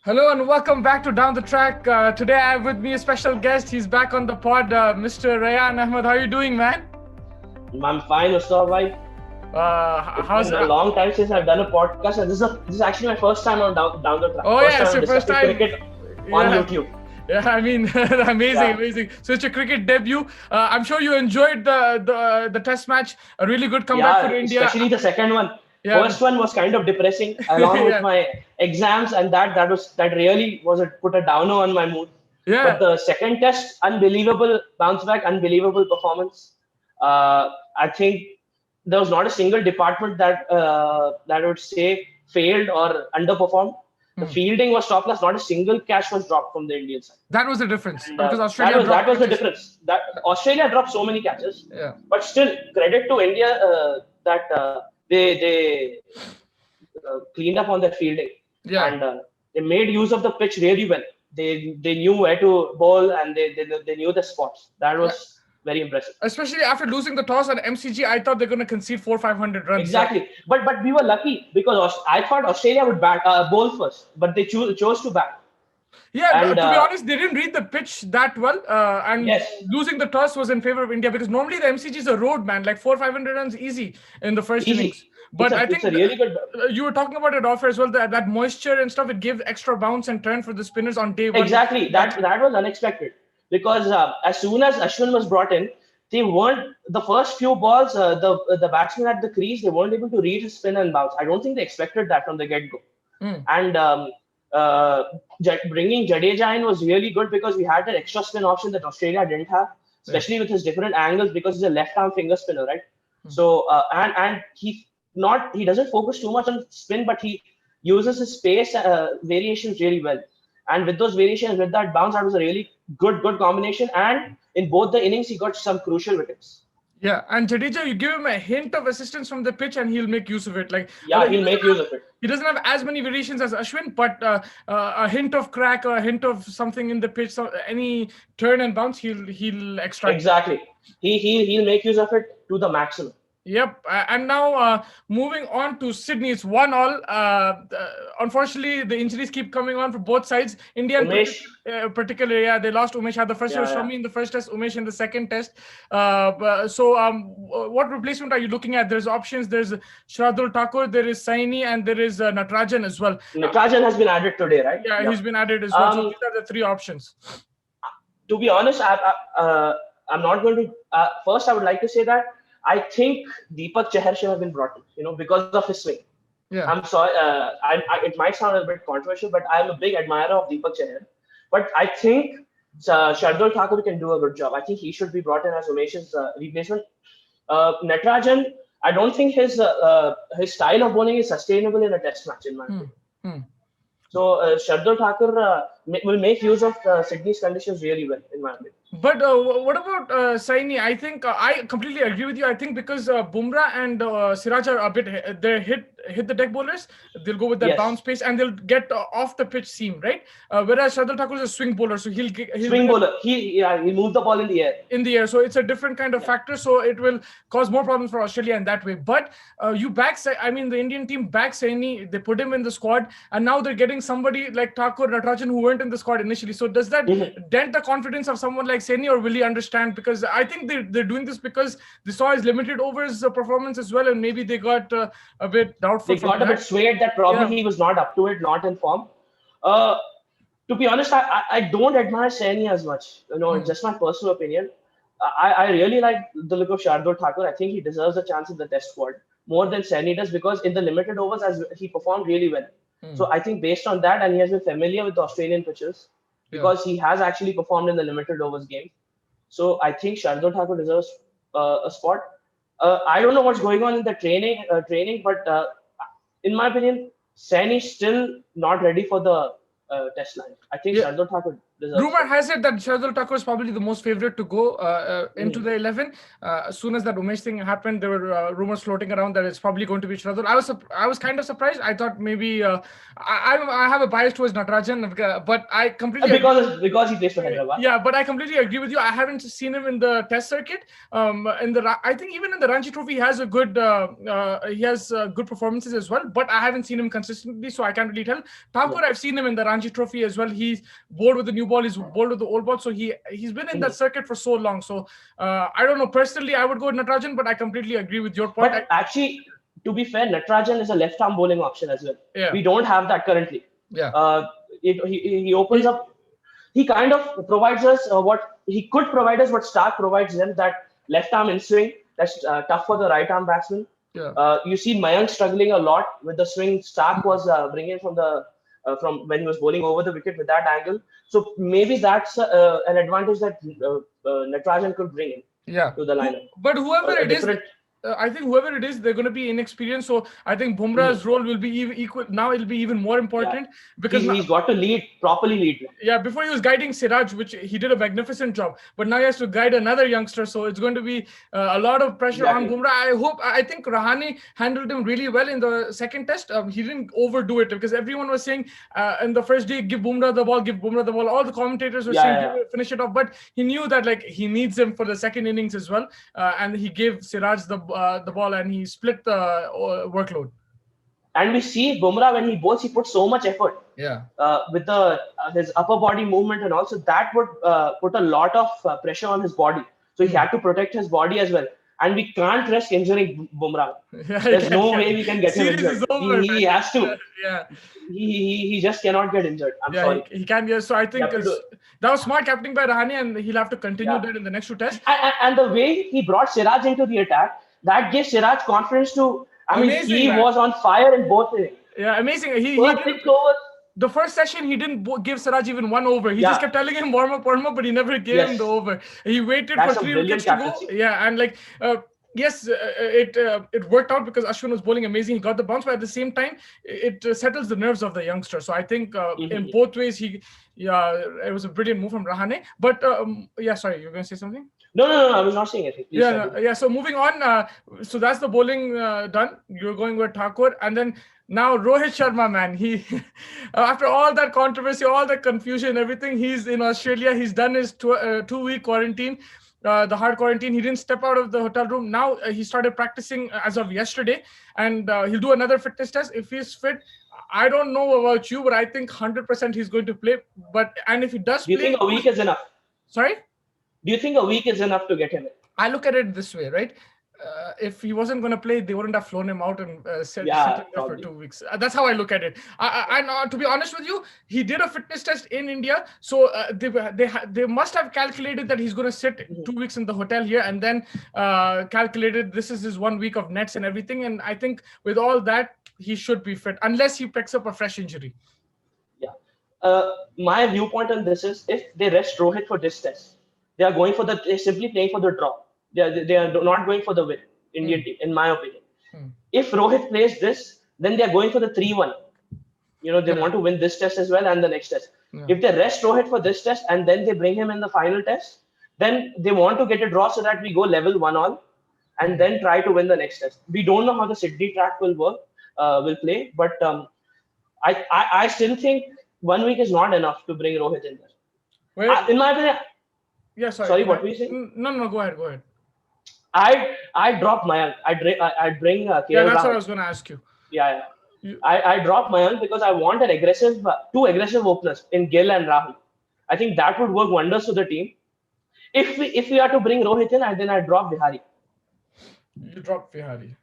Hello and welcome back to Down the Track. Today I have with me a special guest. He's back on the pod, Mr. Rayan Ahmed. How are you doing, man? I'm fine, Ustad bhai. It's How's been a long time since I've done a podcast, and this is actually my first time on down the track. Oh First yeah, time it's I'm your first discussing time. cricket on Yeah, YouTube. yeah. I mean, amazing, Yeah, amazing. So it's your cricket debut. I'm sure you enjoyed the test match. A really good comeback for yeah. India. Especially the second one. Yeah, First one was kind of depressing, along with yeah, my exams, and that really was put a downer on my mood. But yeah. the second test, unbelievable bounce back, unbelievable performance. I think there was not a single department that I would say failed or underperformed. The Hmm. fielding was top class. Not a single catch was dropped from the Indian side, That was the difference and because that Australia was that dropped was the catches. difference. That Australia dropped so many catches, Yeah, but still credit to India that they cleaned up on their fielding, yeah. and they made use of the pitch really well. They knew where to bowl, and they knew the spots. That Yeah. was very impressive. Especially after losing the toss on MCG, I thought they're going to concede 400-500 runs. Exactly, but we were lucky because I thought Australia would bowl first, but they chose to bat. Yeah, And to be honest, they didn't read the pitch that well, and yes, losing the toss was in favor of India because normally the MCG is a road, man, like 400-500 runs easy in the first innings. easy. It's But a I it's a think really good. you were talking about it off as well. That moisture and stuff, it gives extra bounce and turn for the spinners on day one. Exactly, that was unexpected because as soon as Ashwin was brought in, they weren't the first few balls. The batsmen at the crease, they weren't able to read his spin and bounce. I don't think they expected that from the get go. Mm, And uh, bringing Jadeja in was really good because we had that extra spin option that Australia didn't have, yeah. especially with his different angles because he's a left arm finger spinner, right? Mm. So and he doesn't focus too much on spin, but he uses his space variations really well. And with those variations, with that bounce, that was a really good combination. And in both the innings, he got some crucial wickets. Yeah, and Jadeja, you give him a hint of assistance from the pitch, and he'll make use of it. Like Yeah, he'll make use of it. he doesn't have as many variations as Ashwin, but a hint of crack or a hint of something in the pitch, so any turn and bounce, he'll extract that. Exactly. He'll make use of it to the maximum. Yep, and now moving on to Sydney, it's 1-1. Unfortunately, the injuries keep coming on for both sides. India, in Umesh, particular, yeah, they lost Umesh had the first yeah, was yeah. Shami in the first test, Umesh in the second test. What replacement are you looking at? There's options. There's Shardul Thakur, there is Saini, and there is Natarajan as well. Natarajan has been added today, right? Yeah, he's Yep. been added as well. So Um, these are the three options. to be honest, I'm not going to. First, I would like to say that I think Deepak Chahar should have been brought in, because of his swing. Yeah. I'm sorry, it might sound a bit controversial, but I'm a big admirer of Deepak Chahar. But I think Shardul Thakur can do a good job. I think he should be brought in as Umesh's replacement. Natarajan, I don't think his style of bowling is sustainable in a test match, in my Hmm. opinion. Hmm. So Shardul Thakur will make use of Sydney's conditions really well, in my opinion. But what about Saini? I think I completely agree with you. I think because Bumrah and Siraj are a bit they hit the deck bowlers, they'll go with that bounce Yes. pace and they'll get off the pitch seam, right? Whereas Shardul Thakur is a swing bowler, so he'll Swing bowler. He moved the ball in the air. in the air. So it's a different kind of factor. So it will cause more problems for Australia in that way. But I mean, the Indian team backs Saini. They put him in the squad, and now they're getting somebody like Thakur, Natarajan, who weren't in the squad initially. So does that dent the confidence of someone like Saini, or will he understand? Because I think they're doing this because they saw his limited overs performance as well, and maybe they got a bit doubtful They from got a bit that. swayed that probably Yeah. he was not up to it, not in form. Uh, to be honest, I don't admire Saini as much. It's just my personal opinion. I really like the look of Shardul Thakur. I think he deserves a chance in the Test squad more than Saini does because in the limited overs, as he performed really well. So I think based on that, and he has been familiar with the Australian pitches Yeah. because he has actually performed in the limited overs game. So I think Shardul Thakur deserves a spot. I don't know what's going on in the training, but in my opinion, Saini is still not ready for the test line. I think Yeah. Shardul Thakur deserves Rumor it. has it that Shardul Thakur is probably the most favorite to go into the 11. As soon as that Umesh thing happened, there were rumors floating around that it's probably going to be Shardul. I was kind of surprised. I thought maybe I have a bias towards Natarajan, but I completely agree. Because he plays for Hyderabad. Yeah, but I completely agree with you. I haven't seen him in the Test circuit. I think even in the Ranji Trophy, he has good performances as well. But I haven't seen him consistently, so I can't really tell. Thakur, I've seen him in the Ranji Trophy as well. He's bowled with the new ball. He's bowled with the old ball. So he's been in that circuit for so long. So I don't know. Personally, I would go with Natarajan, but I completely agree with your point. But actually, to be fair, Natarajan is a left-arm bowling option as well. Yeah. We don't have that currently. Yeah. He opens up. He kind of provides us what he could provide us, what Stark provides them, that left-arm in-swing that's tough for the right-arm batsman. Yeah. You see Mayank struggling a lot with the swing Stark was bringing from when he was bowling over the wicket with that angle. So maybe that's an advantage that Natarajan could bring in to the lineup. But whoever it is, I think whoever it is, they're going to be inexperienced. So I think Bumrah's role will be equal. Now it'll be even more important because he's got to properly lead. Yeah, before he was guiding Siraj, which he did a magnificent job. But now he has to guide another youngster. So it's going to be a lot of pressure on Bumrah. I think Rahane handled him really well in the second test. He didn't overdo it because everyone was saying in the first day, give Bumrah the ball. All the commentators were saying, finish it off. But he knew that he needs him for the second innings as well. And he gave Siraj the ball and he split the workload. And we see Bumrah when he bowls, he puts so much effort. Yeah. With his upper body movement and also that would put a lot of pressure on his body. So he had to protect his body as well. And we can't risk injuring Bumrah. There's no way we can get him injured. He has to. Yeah. He just cannot get injured. I'm sorry. He can. Yeah. So I think that was smart captaining by Rahane, and he'll have to continue that in the next two tests. And the way he brought Siraj into the attack, that gave Siraj confidence to. He was on fire in both innings. Yeah, amazing. The first session, he didn't give Siraj even one over. He just kept telling him warm up, but he never gave him the over. He waited for 3 wickets to go. Yeah, and yes, it worked out because Ashwin was bowling amazing. He got the bounce, but at the same time, it settles the nerves of the youngster. So I think in both ways, it was a brilliant move from Rahane. But sorry, you were going to say something? No, I was not saying anything. So moving on, so that's the bowling done. You're going with Thakur, and then now Rohit Sharma, man, he after all that controversy, all the confusion, everything, he's in Australia. He's done his 2-week quarantine. The hard quarantine. He didn't step out of the hotel room. Now he started practicing as of yesterday, and he'll do another fitness test. If he's fit, I don't know about you, but I think 100% he's going to play. And if he does play, do you think a week is enough? Sorry? Do you think a week is enough to get him in? I look at it this way, right? If he wasn't going to play, they wouldn't have flown him out and set him there for 2 weeks. That's how I look at it. And to be honest with you, he did a fitness test in India, so they must have calculated that he's going to sit 2 weeks in the hotel here, and then calculated this is his 1 week of nets and everything. And I think with all that, he should be fit unless he picks up a fresh injury. Yeah. My viewpoint on this is if they rest Rohit for this test, they're simply playing for the draw. They are not going for the win, Indian team, in my opinion. If Rohit plays this, then they're going for the 3-1. They want to win this test as well and the next test. If they rest Rohit for this test and then they bring him in the final test, then they want to get a draw so that we go level 1-1 and then try to win the next test. We don't know how the Sydney track will play, but I still think 1 week is not enough to bring Rohit in there. In my opinion. Yeah, sorry. Sorry, what were you saying? No, go ahead. I drop Mayank. I'd bring KL Yeah, that's Rahul. what I was going to ask you. Yeah. I drop Mayank because I want two aggressive openers in Gill and Rahul. I think that would work wonders for the team. If we are to bring Rohit in, then I drop Vihari. You drop Vihari.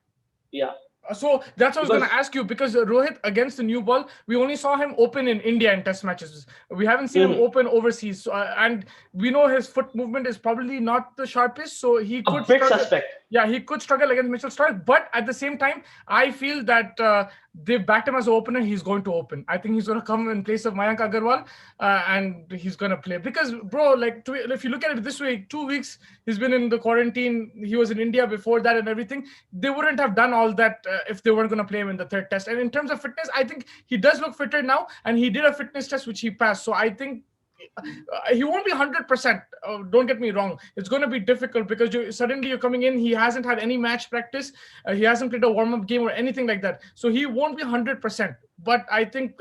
Yeah. So that's what I was going to ask you, because Rohit against the new ball, we only saw him open in India in test matches. We haven't seen him open overseas. So, and we know his foot movement is probably not the sharpest. So he could suspect. Yeah, he could struggle against Mitchell Starc. But at the same time, I feel that they've backed him as an opener. He's going to open. I think he's going to come in place of Mayank Agarwal and he's going to play. Because, bro, if you look at it this way, 2 weeks, he's been in the quarantine. He was in India before that and everything. They wouldn't have done all that if they weren't going to play him in the third test. And in terms of fitness, I think he does look fitter now. And he did a fitness test, which he passed. So I think he won't be 100%. Don't get me wrong. It's going to be difficult because suddenly you're coming in. He hasn't had any match practice. He hasn't played a warm-up game or anything like that. So he won't be 100%. But I think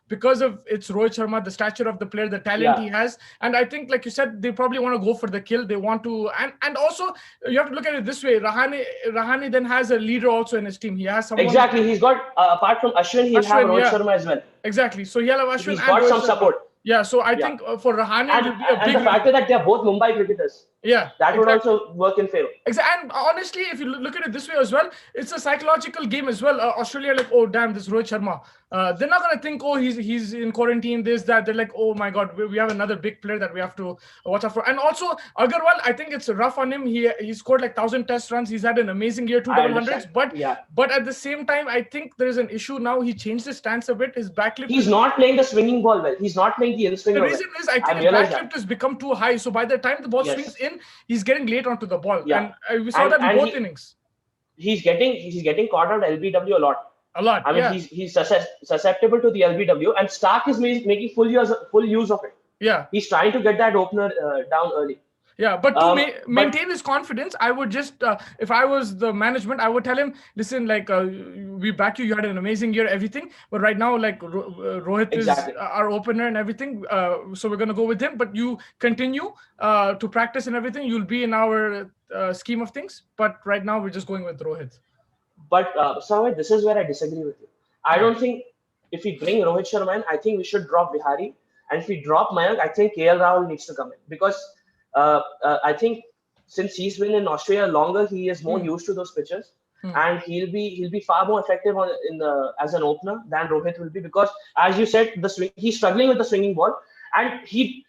because of it's Rohit Sharma, the stature of the player, the talent he has, and I think, like you said, they probably want to go for the kill. They want to, and also you have to look at it this way. Rahane then has a leader also in his team. He has someone. Exactly. He's got apart from Ashwin, he'll have Rohit Sharma as well. Exactly. So he'll have Ashwin. He's got some support. Yeah, so I think for Rahane, it will be a big. And the fact that they're both Mumbai cricketers. Yeah, that would also work in favor. Exactly. And honestly, if you look at it this way as well, it's a psychological game as well. Australia, like, oh damn, this Rohit Sharma. They're not gonna think, oh, he's in quarantine, this, that. They're like, oh my god, we have another big player that we have to watch out for. And also Agarwal, I think it's rough on him. He scored like 1,000 test runs. He's had an amazing year, 2 double hundreds. But at the same time, I think there is an issue now. He changed his stance a bit. His backlift. He's not playing the swinging ball well. He's not playing the in-swing. The reason is I think his backlift has become too high. So by the time the ball swings in, he's getting late onto the ball. Yeah. And we saw that in both innings. He's getting caught out LBW a lot. I mean, he's susceptible to the LBW, and Stark is making full use of it. Yeah. He's trying to get that opener down early. Yeah, but to maintain his confidence, I would just, if I was the management, I would tell him, listen, like, we back you. You had an amazing year, everything. But right now, like, Rohit is our opener and everything. So we're going to go with him. But you continue to practice and everything. You'll be in our scheme of things. But right now, we're just going with Rohit. But, Samir, this is where I disagree with you. I don't think if we bring Rohit Sharma in, I think we should drop Vihari. And if we drop Mayank, I think KL Rahul needs to come in. Because I think since he's been in Australia longer, he is more used to those pitches, and he'll be far more effective as an opener than Rohit will be, because as you said, he's struggling with the swinging ball, and he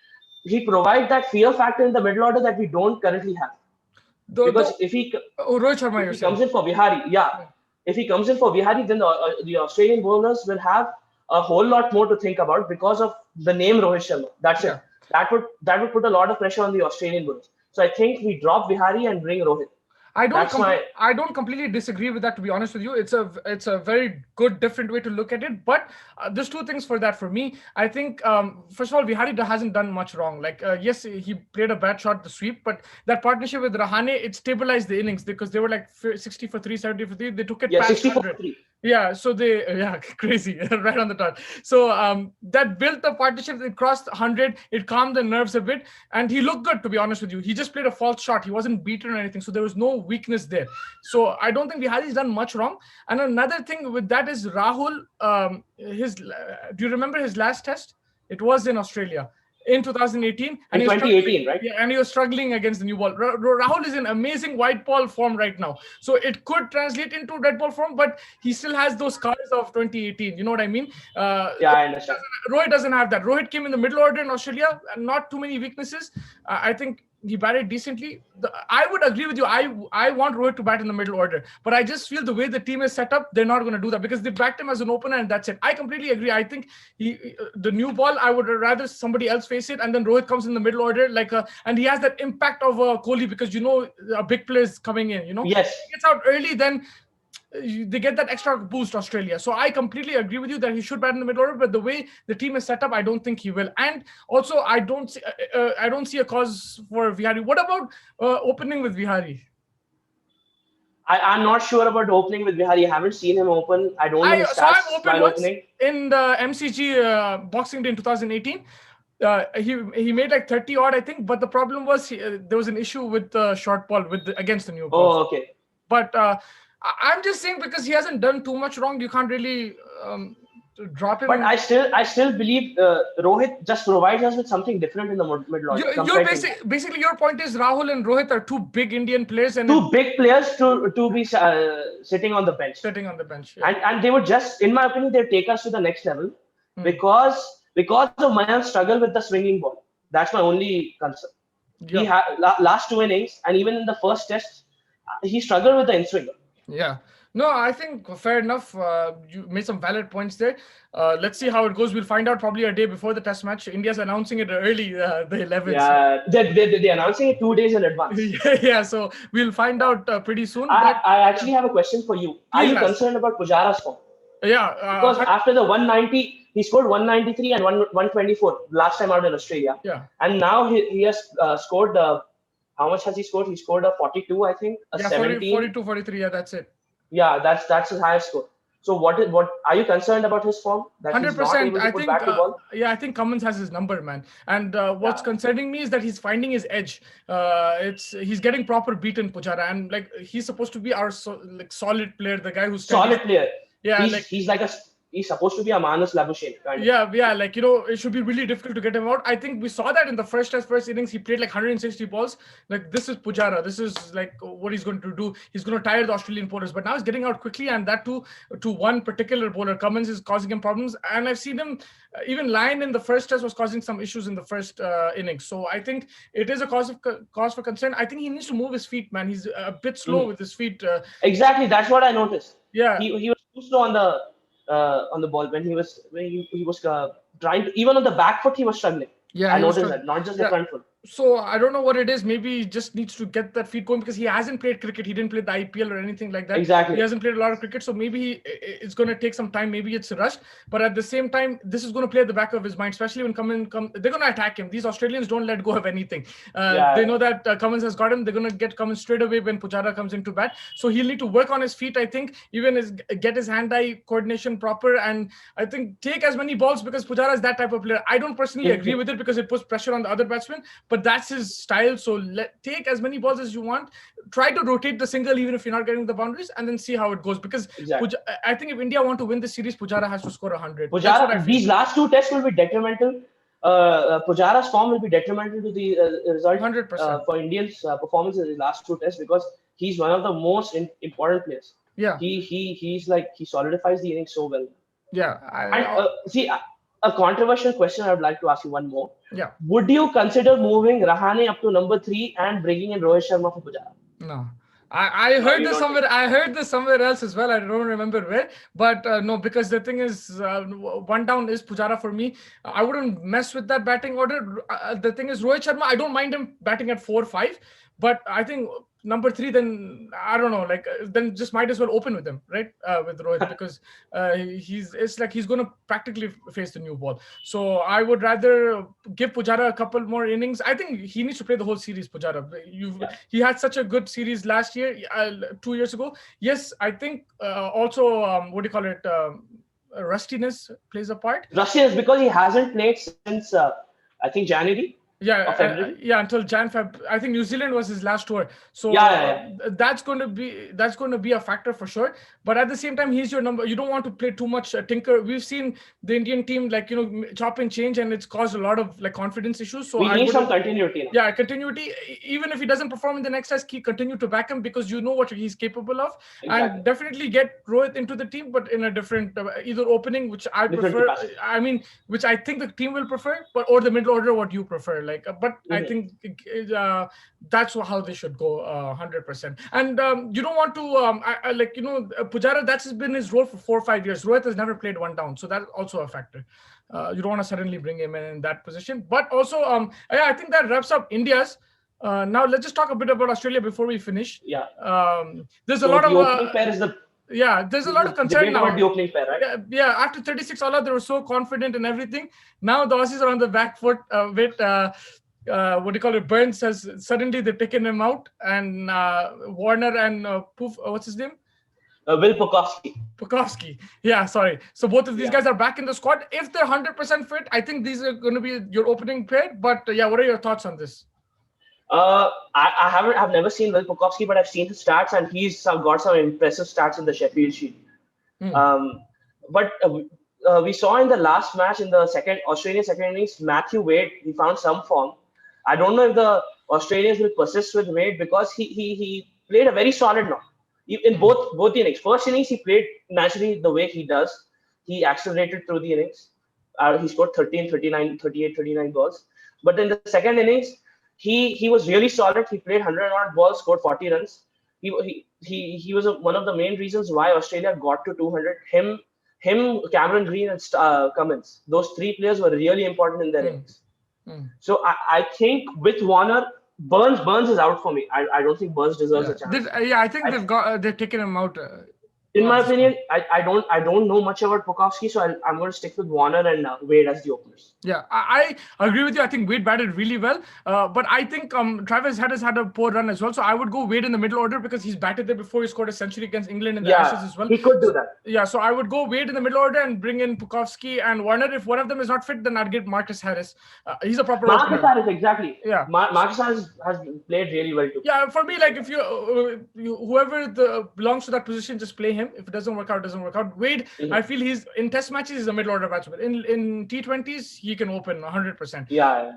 provides that fear factor in the middle order that we don't currently have. Because if he comes in for Vihari, if he comes in for Vihari, then the Australian bowlers will have a whole lot more to think about because of the name Rohit Sharma. That's it. That would put a lot of pressure on the Australian bowlers. So I think we drop Vihari and bring Rohit. I don't completely disagree with that, to be honest with you. It's a very good, different way to look at it. But there's two things for that for me. I think, first of all, Vihari hasn't done much wrong. Like, yes, he played a bad shot, the sweep, but that partnership with Rahane, it stabilized the innings because they were like 60 for 3, 70 for 3. They took it past 60 for 100. 3. Yeah, so crazy, right on the dot. So that built the partnership. It crossed 100. It calmed the nerves a bit, and he looked good, to be honest with you. He just played a false shot. He wasn't beaten or anything, so there was no weakness there. So I don't think Vihari's done much wrong. And another thing with that is Rahul. Do you remember his last test? It was in Australia in 2018. And 2018, right? Yeah, and he was struggling against the new ball. Rahul is in amazing white ball form right now. So it could translate into red ball form, but he still has those scars of 2018. You know what I mean? I understand. Rohit doesn't have that. Rohit came in the middle order in Australia, and not too many weaknesses. I think he batted decently. I would agree with you. I want Rohit to bat in the middle order, but I just feel the way the team is set up, they're not going to do that because they backed him as an opener, and that's it. I completely agree. I think the new ball, I would rather somebody else face it, and then Rohit comes in the middle order, and he has that impact of Kohli because a big player is coming in. Yes, he gets out early, then they get that extra boost, Australia. So I completely agree with you that he should bat in the middle order, but the way the team is set up, I don't think he will. And also, I don't see a cause for Vihari. What about opening with Vihari? I'm not sure about opening with Vihari. I haven't seen him open. I don't know his stats while opening. In the MCG Boxing Day in 2018. He made like 30 odd, I think, but the problem was there was an issue with the short ball against the new ball. Oh, okay. But I'm just saying because he hasn't done too much wrong, you can't really drop him. But I still believe Rohit just provides us with something different in the middle order. Basically, your point is Rahul and Rohit are two big Indian players and two big players to be sitting on the bench. Yeah. And they would just, in my opinion, they take us to the next level because of Mayank's struggle with the swinging ball. That's my only concern. Yeah. He had last 2 innings, and even in the first test, he struggled with the in-swinger. Yeah. No, I think fair enough. You made some valid points there. Let's see how it goes. We'll find out probably a day before the test match. India's announcing it early, the 11th. Yeah, they're announcing it 2 days in advance. Yeah, so we'll find out pretty soon. I actually have a question for you. Are you concerned about Pujara's form? Yeah. Because after the 190, he scored 193 and 124 last time out in Australia. Yeah. And now he has scored, how much has he scored? He scored a 42, I think, a Yeah, 17. 42, 43. Yeah, that's it. Yeah, that's his highest score. So what are you concerned about his form? That he's not 100%. able to I put think, back the ball? yeah, I think Cummins has his number, man. And what's Yeah. concerning me is that he's finding his edge. He's getting proper beat in Pujara, and like he's supposed to be our solid player, the guy who's Solid player. Yeah, He's supposed to be a Manus Labuschagne kind of. Yeah, like it should be really difficult to get him out. I think we saw that in the first innings. He played like 160 balls. Like this is Pujara. This is like what he's going to do. He's going to tire the Australian bowlers. But now he's getting out quickly, and that too to one particular bowler. Cummins is causing him problems, and I've seen him. Even Lyon in the first test was causing some issues in the first innings. So I think it is a cause for concern. I think he needs to move his feet, man. He's a bit slow with his feet. Exactly, that's what I noticed. Yeah, he was too slow on the ball when he was trying to, even on the back foot he was struggling. Yeah, I noticed that, not just the front foot. So I don't know what it is. Maybe he just needs to get that feet going because he hasn't played cricket. He didn't play the IPL or anything like that. Exactly. He hasn't played a lot of cricket. So maybe it's going to take some time. Maybe it's rushed. But at the same time, this is going to play at the back of his mind, especially when Cummins they're going to attack him. These Australians don't let go of anything. They know that Cummins has got him. They're going to get Cummins straight away when Pujara comes into bat. So he'll need to work on his feet, I think, even get his hand-eye coordination proper. And I think take as many balls because Pujara is that type of player. I don't personally agree with it because it puts pressure on the other batsmen, but that's his style. So take as many balls as you want. Try to rotate the single even if you're not getting the boundaries, and then see how it goes. Because I think if India want to win the series, Pujara has to score 100. These last two tests will be detrimental. Pujara's form will be detrimental to the result 100%. For Indians' performance in the last two tests because he's one of the most important players. Yeah, he solidifies the innings so well. Yeah, a controversial question I would like to ask you one more. Yeah. Would you consider moving Rahane up to number 3 and bringing in Rohit Sharma for Pujara? No. I heard this somewhere. I heard this somewhere else as well. I don't remember where, but no, because the thing is, one down is Pujara for me. I wouldn't mess with that batting order. The thing is, Rohit Sharma, I don't mind him batting at 4-5, but I think number 3, then I don't know, then just might as well open with him, right? With Rohit, because he's going to practically face the new ball. So I would rather give Pujara a couple more innings. I think he needs to play the whole series, Pujara. He had such a good series last year, 2 years ago. Yes, I think also, rustiness plays a part. Rustiness because he hasn't played since, I think, January. Yeah, until Jan-Feb. I think New Zealand was his last tour. So that's going to be a factor for sure. But at the same time, he's your number. You don't want to play too much tinker. We've seen the Indian team chop and change, and it's caused a lot of confidence issues. So we need some continuity now. Yeah, continuity. Even if he doesn't perform in the next test, continue to back him because you know what he's capable of. Exactly. And definitely get Rohit into the team, but in a different either opening, which I prefer. I mean, which I think the team will prefer, or the middle order, what you prefer. I think that's how they should go 100%. And you don't want to Pujara, that's been his role for 4 or 5 years. Rohit has never played one down, so that's also a factor. You don't want to suddenly bring him in that position. But also, I think that wraps up India's. Now let's just talk a bit about Australia before we finish. Yeah. There's a lot of. Opening pair is there's a lot of concern now. About the opening pair, right? Yeah, after 36 all out, they were so confident in everything. Now the Aussies are on the back foot with Burns has suddenly they've taken him out, and Warner and what's his name? Will Pucovski. Yeah, sorry. So both of these guys are back in the squad. If they're 100% fit, I think these are going to be your opening pair. But what are your thoughts on this? I've never seen Will Pucovski, but I've seen his stats, and he's got some impressive stats in the Sheffield Shield. But we saw in the last match in the Australian second innings, Matthew Wade, he found some form. I don't know if the Australians will persist with Wade because he played a very solid knock in both the innings. First innings, he played naturally the way he does. He accelerated through the innings. He scored 38, 39 balls. But in the second innings, he was really solid. He played 100-odd balls, scored 40 runs. He was one of the main reasons why Australia got to 200. Him, Cameron Green, and Cummins. Those 3 players were really important in their innings. So I think with Warner, Burns is out for me. I don't think Burns deserves a chance. I think they've taken him out. In my opinion, I don't know much about Pukowski, so I'm going to stick with Warner and Wade as the openers. Yeah, I agree with you. I think Wade batted really well, but I think Travis Head has had a poor run as well. So I would go Wade in the middle order because he's batted there before. He scored a century against England in the Ashes as well. He could do that. Yeah, so I would go Wade in the middle order and bring in Pukowski and Warner. If one of them is not fit, then I'd get Marcus Harris. He's a proper Marcus opener. Harris, exactly. Yeah. Marcus Harris has played really well too. Yeah, for me, like if whoever belongs to that position, just play him. If it doesn't work out, it doesn't work out. Wade, I feel he's in Test matches, he's a middle order batsman. In T20s, he can open 100%. Yeah.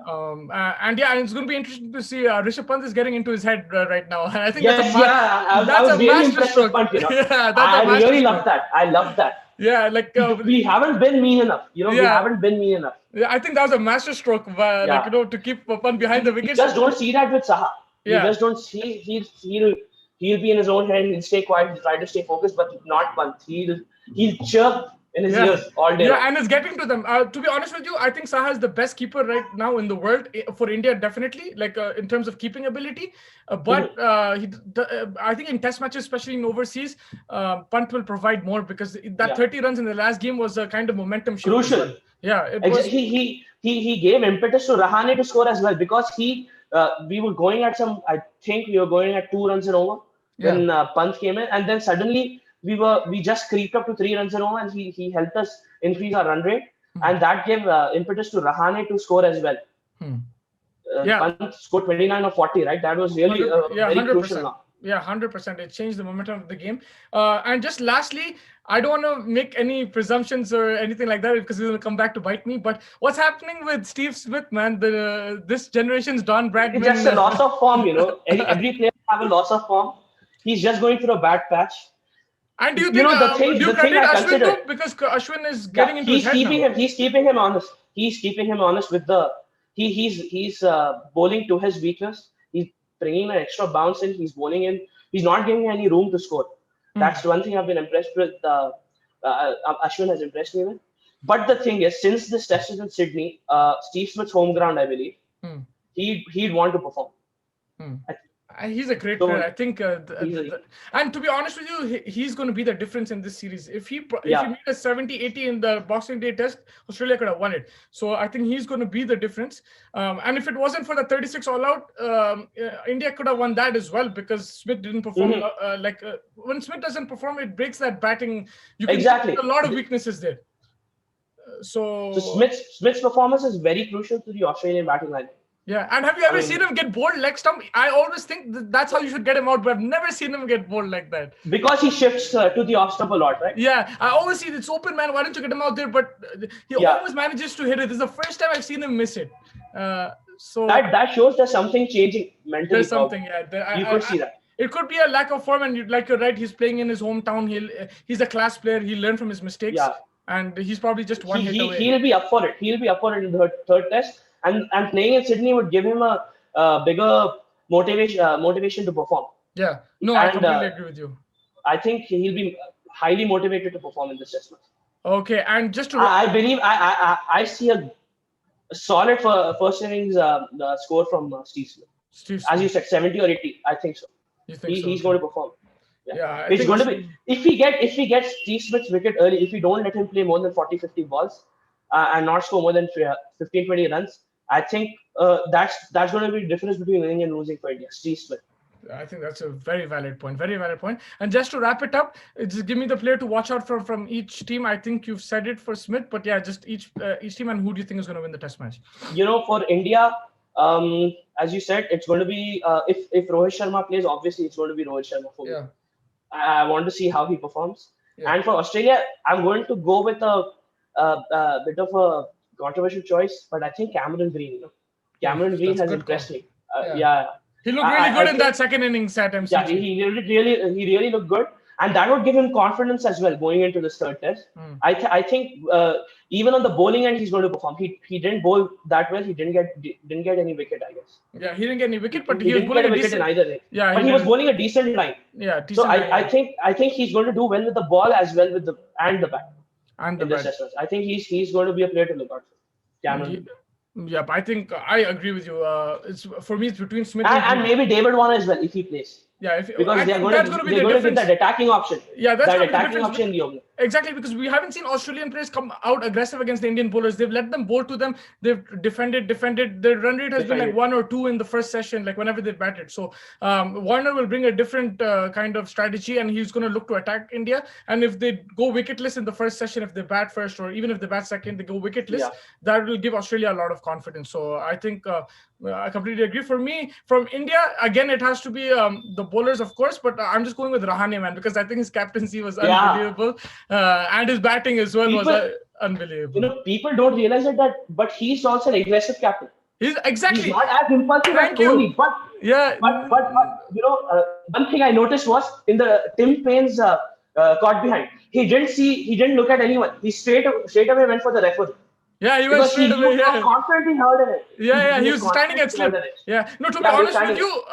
And it's going to be interesting to see. Rishabh Pant is getting into his head right now. And I think I was really impressed with Pant. I really love that. I love that. Yeah, like we haven't been mean enough. We haven't been mean enough. Yeah, I think that was a master stroke, to keep Pant behind the wickets. You just don't see that with Saha. You just don't see. He'll be in his own head. He'll stay quiet. He'll try to stay focused, but not Pant. He'll chirp in his ears all day. Yeah, and it's getting to them. To be honest with you, I think Saha is the best keeper right now in the world for India, definitely. Like in terms of keeping ability, but I think in Test matches, especially in overseas, Pant will provide more because that 30 runs in the last game was a kind of momentum shift. Crucial. Well. Yeah, he gave impetus to Rahane to score as well because we were going at 2 runs and over when Pant came in, and then suddenly we just creeped up to 3 runs and over, and he helped us increase our run rate, and that gave impetus to Rahane to score as well. Pant scored 29 or 40, right? That was really very 100%. Crucial now. Yeah, 100%. It changed the momentum of the game. And just lastly, I don't want to make any presumptions or anything like that because it's going to come back to bite me. But what's happening with Steve Smith, man? This generation's Don Bradman. It's just a loss of form, Every player have a loss of form. He's just going through a bad patch. And do you think do you credit Ashwin too? Because Ashwin is getting into his head now. He's keeping him honest. He's keeping him honest with he's bowling to his weakness. He's bringing an extra bounce in. He's bowling in. He's not giving any room to score. That's one thing I've been impressed with. Ashwin has impressed me with. But the thing is, since this test is in Sydney, Steve Smith's home ground, I believe, he'd want to perform. He's a great player. I think, and to be honest with you, he's going to be the difference in this series. If he made a 70-80 in the Boxing Day test, Australia could have won it. So I think he's going to be the difference. And if it wasn't for the 36 all-out, India could have won that as well because Smith didn't perform. When Smith doesn't perform, it breaks that batting. You can see a lot of weaknesses there. So Smith's performance is very crucial to the Australian batting line. Yeah, and have you ever seen him get bowled leg stump? I always think that's how you should get him out, but I've never seen him get bowled like that. Because he shifts to the off stump a lot, right? Yeah, I always see it's open, man. Why don't you get him out there? But he always manages to hit it. This is the first time I've seen him miss it. So that shows there's something changing mentally. There's something, you could see that. It could be a lack of form, and you're right. He's playing in his hometown. He's a class player. He learned from his mistakes. Yeah. And he's probably just one hit away. He'll be up for it. He'll be up for it in the third test. And playing in Sydney would give him a bigger motivation to perform. Yeah, no, I completely agree with you. I think he'll be highly motivated to perform in this test match. Okay, and just to I believe I see a solid first innings score from Steve Smith. As you said, 70 or 80. I think so. You think he's going to perform. Yeah, it's going to be if he gets Steve Smith's wicket early. If we don't let him play more than 40-50 balls and not score more than 15-20 runs. I think that's going to be the difference between winning and losing for India. Steve Smith. I think that's a very valid point. Very valid point. And just to wrap it up, just give me the player to watch out for from each team. I think you've said it for Smith, but just each team, and who do you think is going to win the test match? For India, as you said, it's going to be if Rohit Sharma plays, obviously it's going to be Rohit Sharma for me. I want to see how he performs. Yeah. And for Australia, I'm going to go with a bit of a controversial choice, but I think Cameron Green. Cameron Green has impressed me. He looked really good in that second innings at MCG. Yeah, he really looked good, and that would give him confidence as well going into this third test. I think even on the bowling end, he's going to perform. He didn't bowl that well. He didn't get any wicket, I guess. Yeah, he didn't get any wicket, but he was bowling a decent in either way. Yeah, but he was bowling a decent line. Yeah, so I think he's going to do well with the ball as well with the bat. And the bat. I think he's going to be a player to look out for. Cameron. Yeah, but I think I agree with you. It's for me. It's between Smith and maybe David Warner as well if he plays. Yeah, because I they are think going that's to going to be they're the going to give difference. that attacking option. Yeah, that's That going to be the attacking difference. option in the opening. Exactly, because we haven't seen Australian players come out aggressive against the Indian bowlers. They've let them bowl to them. They've defended. Their run rate has been like Defended. 1 or 2 in the first session, like whenever they batted. So Warner will bring a different kind of strategy, and he's going to look to attack India. And if they go wicketless in the first session, if they bat first, or even if they bat second, they go wicketless, Yeah. that will give Australia a lot of confidence. So I think I completely agree. For me, from India, again, it has to be the bowlers, of course, but I'm just going with Rahane, man, because I think his captaincy was Yeah. unbelievable. And his batting as well was unbelievable. People don't realize it but he's also an aggressive captain. He's He's not as impulsive as Kohli, but yeah, one thing I noticed was in the Tim Paine's caught behind, he didn't look at anyone. He straight away went for the referee. Yeah, he went straight away. He was constantly held in it. Yeah, he was standing at slip. Yeah, no, to be honest with you,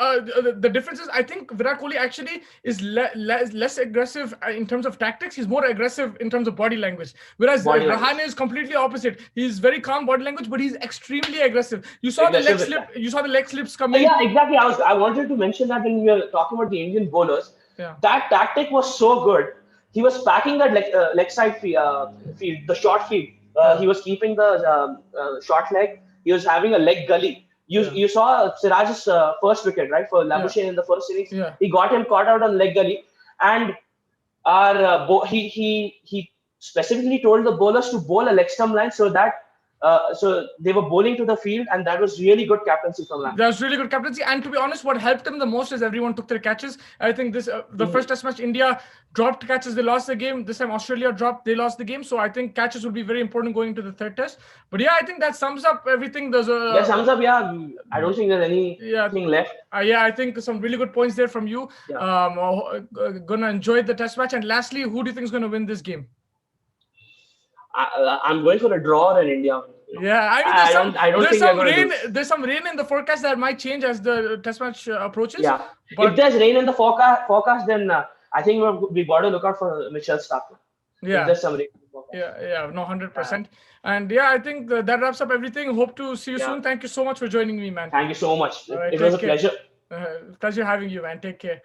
the difference is I think Virat Kohli actually is less aggressive in terms of tactics. He's more aggressive in terms of body language. Whereas Rahane is completely opposite. He's very calm body language, but he's extremely aggressive. You saw the leg slip. You saw the leg slips coming. Yeah, exactly. I wanted to mention that when we were talking about the Indian bowlers, that tactic was so good. He was packing that leg side field, the short field. He was keeping the short leg. He was having a leg gully. You saw Siraj's first wicket, right, for Labuschagne in the first innings. Yeah. He got him caught out on leg gully, and he specifically told the bowlers to bowl a leg stump line so that so they were bowling to the field, and that was really good captaincy from Lam. That was really good captaincy, and to be honest, what helped him the most is everyone took their catches. I think this the first Test match, India dropped catches, they lost the game. This time Australia dropped, they lost the game. So I think catches will be very important going into the third Test. But yeah, I think that sums up everything. There's sums up. Yeah, I don't think there's anything left. Yeah, I think some really good points there from you. Yeah. Gonna enjoy the Test match. And lastly, who do you think is gonna win this game? I'm going for a draw in India. Yeah, I mean, there's some rain in the forecast that might change as the Test match approaches. Yeah, but if there's rain in the forecast, then I think we got to look out for Mitchell Starc. Yeah, if there's some rain in the forecast. Yeah, no, 100%. And yeah, I think that wraps up everything. Hope to see you soon. Thank you so much for joining me, man. Thank you so much. Right, it was a pleasure. Pleasure having you, man. Take care.